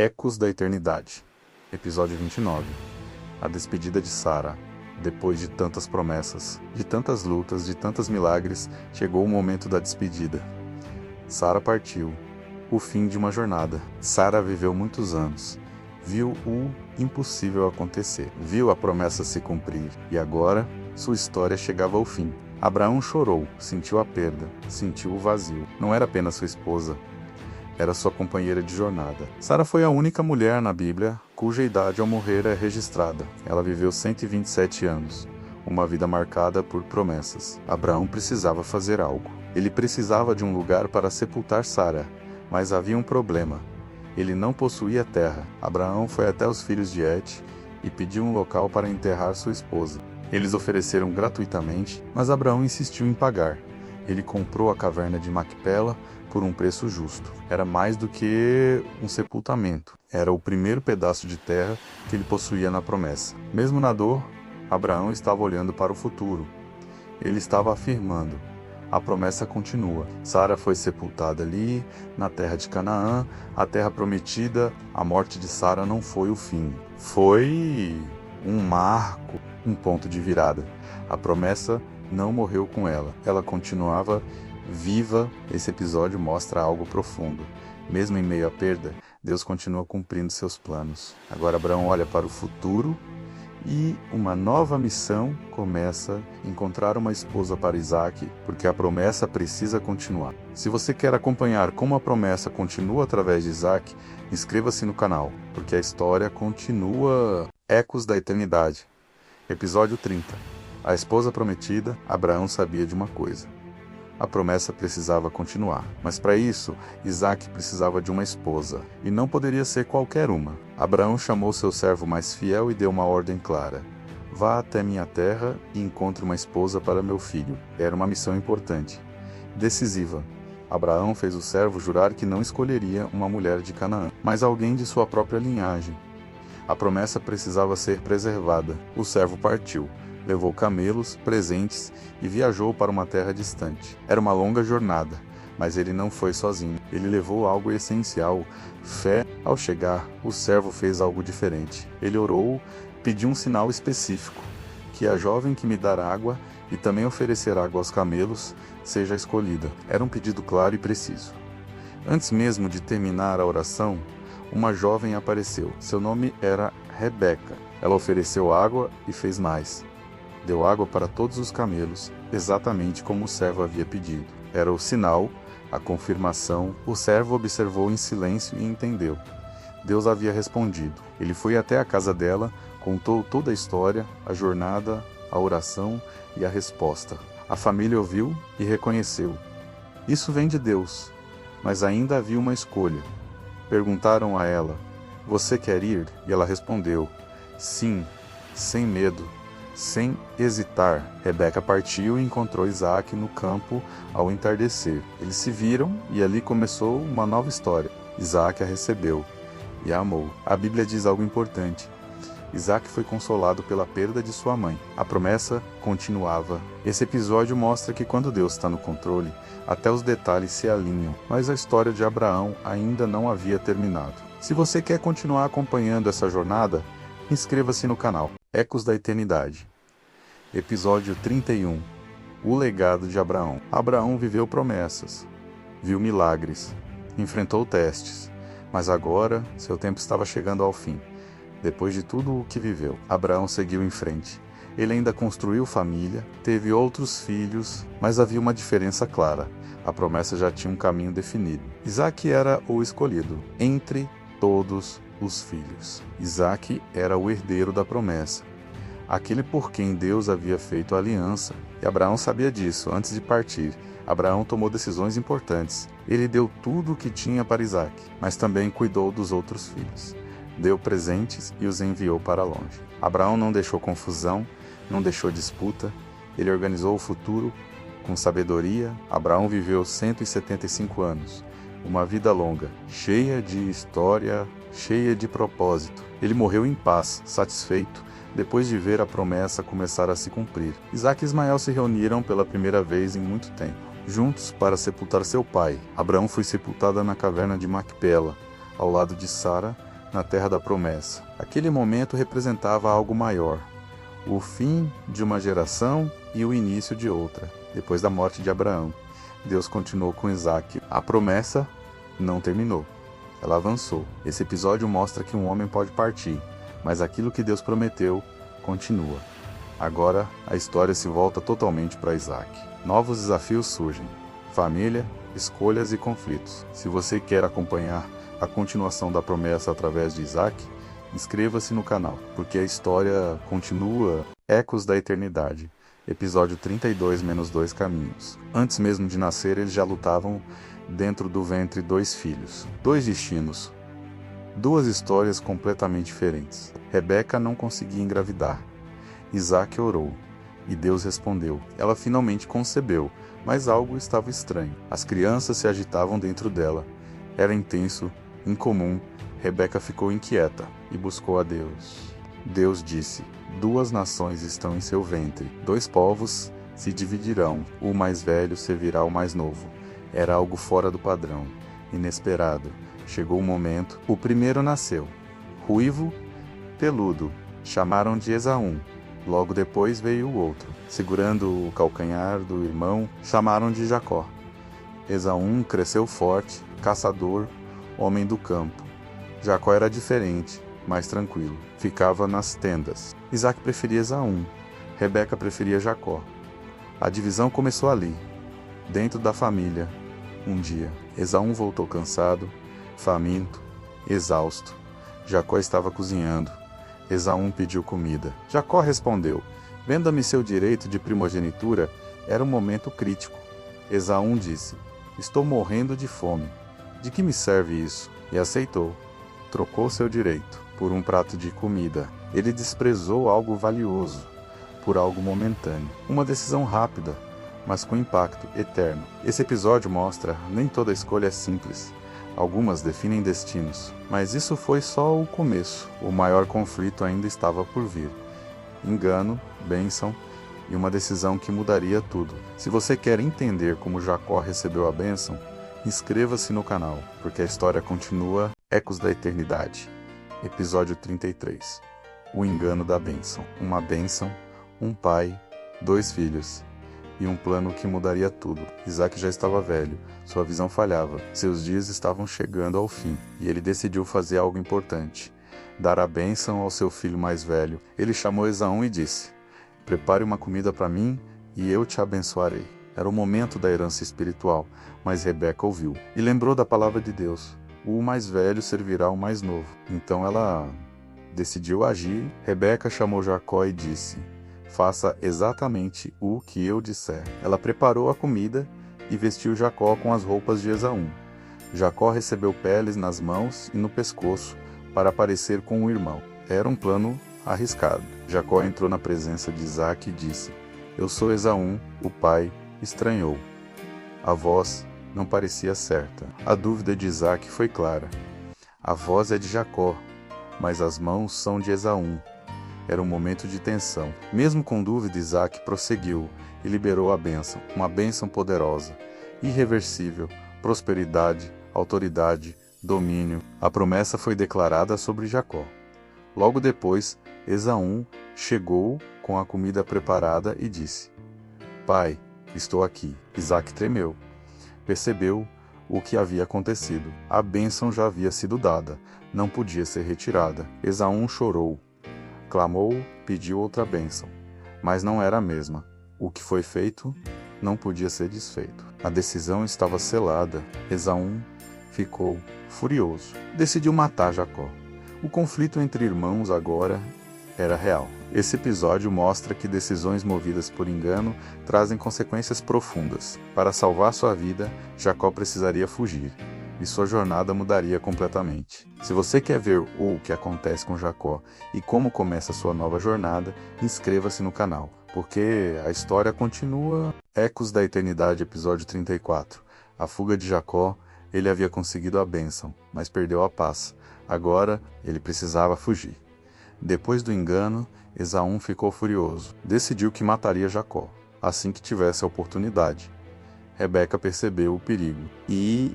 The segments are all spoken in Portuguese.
Ecos da Eternidade. Episódio 29. A despedida de Sara. Depois de tantas promessas, de tantas lutas, de tantos milagres, chegou o momento da despedida. Sara partiu. O fim de uma jornada. Sara viveu muitos anos. Viu o impossível acontecer. Viu a promessa se cumprir. E agora, sua história chegava ao fim. Abraão chorou, sentiu a perda, sentiu o vazio. Não era apenas sua esposa. Era sua companheira de jornada. Sara foi a única mulher na Bíblia cuja idade ao morrer é registrada. Ela viveu 127 anos, uma vida marcada por promessas. Abraão precisava fazer algo. Ele precisava de um lugar para sepultar Sara, mas havia um problema. Ele não possuía terra. Abraão foi até os filhos de Het e pediu um local para enterrar sua esposa. Eles ofereceram gratuitamente, mas Abraão insistiu em pagar. Ele comprou a caverna de Macpela por um preço justo. Era mais do que um sepultamento. Era o primeiro pedaço de terra que ele possuía na promessa. Mesmo na dor, Abraão estava olhando para o futuro. Ele estava afirmando: a promessa continua. Sara foi sepultada ali, na terra de Canaã, a terra prometida. A morte de Sara não foi o fim. Foi um marco, um ponto de virada. A promessa não morreu com ela. Ela continuava viva. Esse episódio mostra algo profundo. Mesmo em meio à perda, Deus continua cumprindo seus planos. Agora Abraão olha para o futuro e uma nova missão começa: encontrar uma esposa para Isaac, porque a promessa precisa continuar. Se você quer acompanhar como a promessa continua através de Isaac, inscreva-se no canal, porque a história continua. Ecos da Eternidade. Episódio 30. A esposa prometida. Abraão sabia de uma coisa: a promessa precisava continuar. Mas para isso, Isaac precisava de uma esposa. E não poderia ser qualquer uma. Abraão chamou seu servo mais fiel e deu uma ordem clara: vá até minha terra e encontre uma esposa para meu filho. Era uma missão importante, decisiva. Abraão fez o servo jurar que não escolheria uma mulher de Canaã, mas alguém de sua própria linhagem. A promessa precisava ser preservada. O servo partiu. Levou camelos, presentes e viajou para uma terra distante. Era uma longa jornada, mas ele não foi sozinho. Ele levou algo essencial: fé. Ao chegar, o servo fez algo diferente. Ele orou, pediu um sinal específico: que a jovem que me dar água e também oferecer água aos camelos seja escolhida. Era um pedido claro e preciso. Antes mesmo de terminar a oração, uma jovem apareceu. Seu nome era Rebeca. Ela ofereceu água e fez mais. Deu água para todos os camelos, exatamente como o servo havia pedido. Era o sinal, a confirmação. O servo observou em silêncio e entendeu. Deus havia respondido. Ele foi até a casa dela, contou toda a história, a jornada, a oração e a resposta. A família ouviu e reconheceu. Isso vem de Deus, mas ainda havia uma escolha. Perguntaram a ela: você quer ir? E ela respondeu: sim, sem medo. Sem hesitar, Rebeca partiu e encontrou Isaac no campo ao entardecer. Eles se viram e ali começou uma nova história. Isaac a recebeu e a amou. A Bíblia diz algo importante: Isaac foi consolado pela perda de sua mãe. A promessa continuava. Esse episódio mostra que quando Deus está no controle, até os detalhes se alinham. Mas a história de Abraão ainda não havia terminado. Se você quer continuar acompanhando essa jornada, inscreva-se no canal. Ecos da Eternidade. Episódio 31. O legado de Abraão. Abraão viveu promessas, viu milagres, enfrentou testes, mas agora seu tempo estava chegando ao fim. Depois de tudo o que viveu, Abraão seguiu em frente. Ele ainda construiu família, teve outros filhos, mas havia uma diferença clara: a promessa já tinha um caminho definido. Isaac era o escolhido entre todos os filhos. Isaac era o herdeiro da promessa, aquele por quem Deus havia feito a aliança. E Abraão sabia disso. Antes de partir, Abraão tomou decisões importantes. Ele deu tudo o que tinha para Isaac, mas também cuidou dos outros filhos. Deu presentes e os enviou para longe. Abraão não deixou confusão, não deixou disputa. Ele organizou o futuro com sabedoria. Abraão viveu 175 anos. Uma vida longa, cheia de história, cheia de propósito. Ele morreu em paz, satisfeito, depois de ver a promessa começar a se cumprir. Isaac e Ismael se reuniram pela primeira vez em muito tempo, juntos para sepultar seu pai. Abraão foi sepultado na caverna de Macpela, ao lado de Sara, na terra da promessa. Aquele momento representava algo maior, o fim de uma geração e o início de outra. Depois da morte de Abraão, Deus continuou com Isaac. A promessa não terminou, ela avançou. Esse episódio mostra que um homem pode partir, mas aquilo que Deus prometeu continua. Agora a história se volta totalmente para Isaac. Novos desafios surgem: família, escolhas e conflitos. Se você quer acompanhar a continuação da promessa através de Isaac, inscreva-se no canal, porque a história continua. Ecos da Eternidade, episódio 32 menos 2 caminhos. Antes mesmo de nascer, eles já lutavam dentro do ventre 2 filhos, 2 destinos, 2 histórias completamente diferentes. Rebeca não conseguia engravidar. Isaac orou, e Deus respondeu. Ela finalmente concebeu, mas algo estava estranho. As crianças se agitavam dentro dela. Era intenso, incomum. Rebeca ficou inquieta e buscou a Deus. Deus disse: 2 nações estão em seu ventre, 2 povos se dividirão, o mais velho servirá ao mais novo. Era algo fora do padrão, inesperado. Chegou o momento. O primeiro nasceu, ruivo, peludo. Chamaram de Esaú. Logo depois veio o outro, segurando o calcanhar do irmão. Chamaram de Jacó. Esaú cresceu forte, caçador, homem do campo. Jacó era diferente, mais tranquilo. Ficava nas tendas. Isaac preferia Esaú. Rebeca preferia Jacó. A divisão começou ali, dentro da família. Um dia, Esaú voltou cansado, faminto, exausto. Jacó estava cozinhando. Esaú pediu comida. Jacó respondeu: venda-me seu direito de primogenitura. Era um momento crítico. Esaú disse: estou morrendo de fome. De que me serve isso? E aceitou. Trocou seu direito por um prato de comida. Ele desprezou algo valioso por algo momentâneo. Uma decisão rápida, mas com impacto eterno. Esse episódio mostra nem toda escolha é simples. Algumas definem destinos, mas isso foi só o começo. O maior conflito ainda estava por vir. Engano, bênção e uma decisão que mudaria tudo. Se você quer entender como Jacó recebeu a bênção, inscreva-se no canal, porque a história continua. Ecos da Eternidade, episódio 33. O engano da bênção. Uma bênção, um pai, 2 filhos e um plano que mudaria tudo. Isaac já estava velho, sua visão falhava, seus dias estavam chegando ao fim, e ele decidiu fazer algo importante: dar a bênção ao seu filho mais velho. Ele chamou Esaú e disse: prepare uma comida para mim e eu te abençoarei. Era o momento da herança espiritual, mas Rebeca ouviu e lembrou da palavra de Deus: o mais velho servirá ao mais novo. Então ela decidiu agir. Rebeca chamou Jacó e disse: faça exatamente o que eu disser. Ela preparou a comida e vestiu Jacó com as roupas de Esaú. Jacó recebeu peles nas mãos e no pescoço para parecer com o irmão. Era um plano arriscado. Jacó entrou na presença de Isaac e disse: eu sou Esaú. O pai estranhou. A voz não parecia certa. A dúvida de Isaac foi clara. A voz é de Jacó, mas as mãos são de Esaú. Era um momento de tensão. Mesmo com dúvida, Isaac prosseguiu e liberou a bênção. Uma bênção poderosa, irreversível, prosperidade, autoridade, domínio. A promessa foi declarada sobre Jacó. Logo depois, Esaú chegou com a comida preparada e disse: pai, estou aqui. Isaac tremeu. Percebeu o que havia acontecido. A bênção já havia sido dada, não podia ser retirada. Esaú chorou. Clamou, pediu outra bênção, mas não era a mesma. O que foi feito não podia ser desfeito. A decisão estava selada. Esaú ficou furioso. Decidiu matar Jacó. O conflito entre irmãos agora era real. Esse episódio mostra que decisões movidas por engano trazem consequências profundas. Para salvar sua vida, Jacó precisaria fugir, e sua jornada mudaria completamente. Se você quer ver o que acontece com Jacó e como começa sua nova jornada, inscreva-se no canal, porque a história continua. Ecos da Eternidade, episódio 34. A fuga de Jacó. Ele havia conseguido a bênção, mas perdeu a paz. Agora, ele precisava fugir. Depois do engano, Esaú ficou furioso. Decidiu que mataria Jacó, assim que tivesse a oportunidade. Rebeca percebeu o perigo e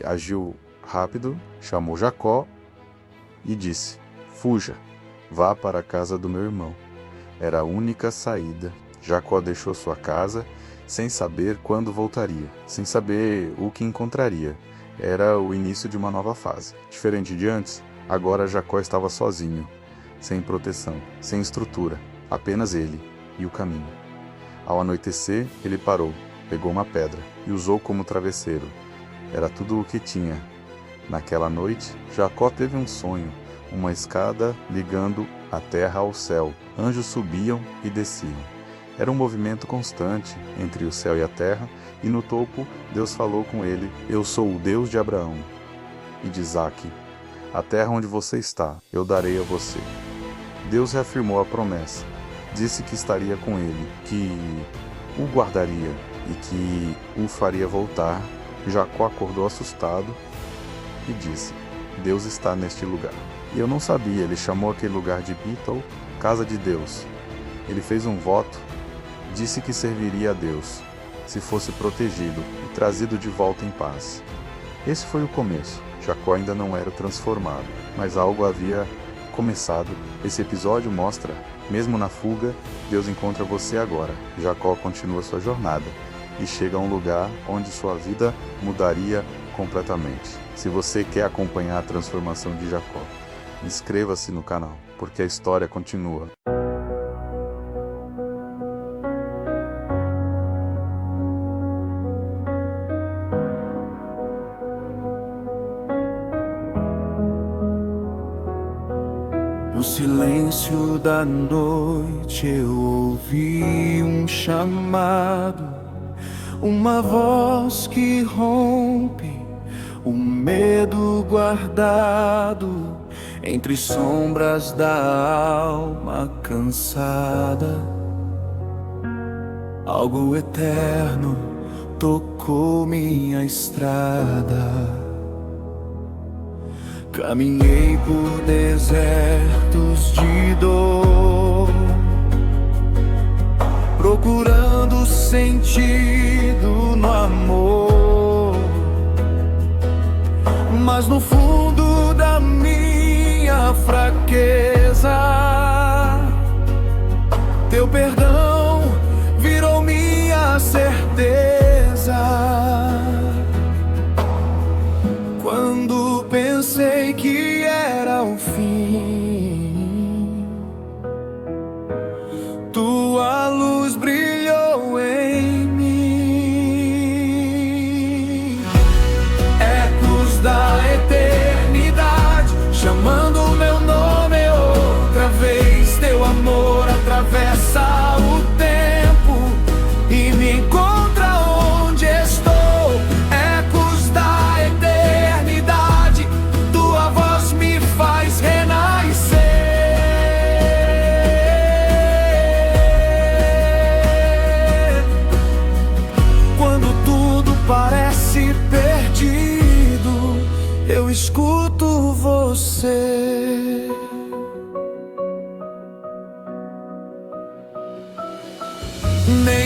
agiu rápido, chamou Jacó e disse: Fuja, vá para a casa do meu irmão. Era a única saída. Jacó deixou sua casa, sem saber quando voltaria, sem saber o que encontraria. Era o início de uma nova fase. Diferente de antes, agora Jacó estava sozinho, sem proteção, sem estrutura, apenas ele e o caminho. Ao anoitecer, ele parou, pegou uma pedra e usou como travesseiro. Era tudo o que tinha. Naquela noite, Jacó teve um sonho, uma escada ligando a terra ao céu. Anjos subiam e desciam. Era um movimento constante entre o céu e a terra, e no topo Deus falou com ele: Eu sou o Deus de Abraão e de Isaque. A terra onde você está, eu darei a você. Deus reafirmou a promessa. Disse que estaria com ele, que o guardaria e que o faria voltar. Jacó acordou assustado e disse: Deus está neste lugar. E eu não sabia, ele chamou aquele lugar de Betel, casa de Deus. Ele fez um voto, disse que serviria a Deus, se fosse protegido e trazido de volta em paz. Esse foi o começo. Jacó ainda não era transformado, mas algo havia começado. Esse episódio mostra, mesmo na fuga, Deus encontra você agora. Jacó continua sua jornada e chega a um lugar onde sua vida mudaria completamente. Se você quer acompanhar a transformação de Jacó, inscreva-se no canal, porque a história continua. No silêncio da noite eu ouvi um chamado, uma voz que rompe o medo guardado entre sombras da alma cansada. Algo eterno tocou minha estrada. Caminhei por desertos de dor, procurando sentido no amor. Mas no fundo da minha fraqueza, teu perdão virou minha certeza. Quando pensei que era o fim, tua luz brilhou em mim. Ecos da eternidade chamando meu nome outra vez. Teu amor atravessa o tempo e me encontra onde estou. Ecos da eternidade, tua voz me faz renascer. Quando tudo parece perdido, eu escuto você. Nem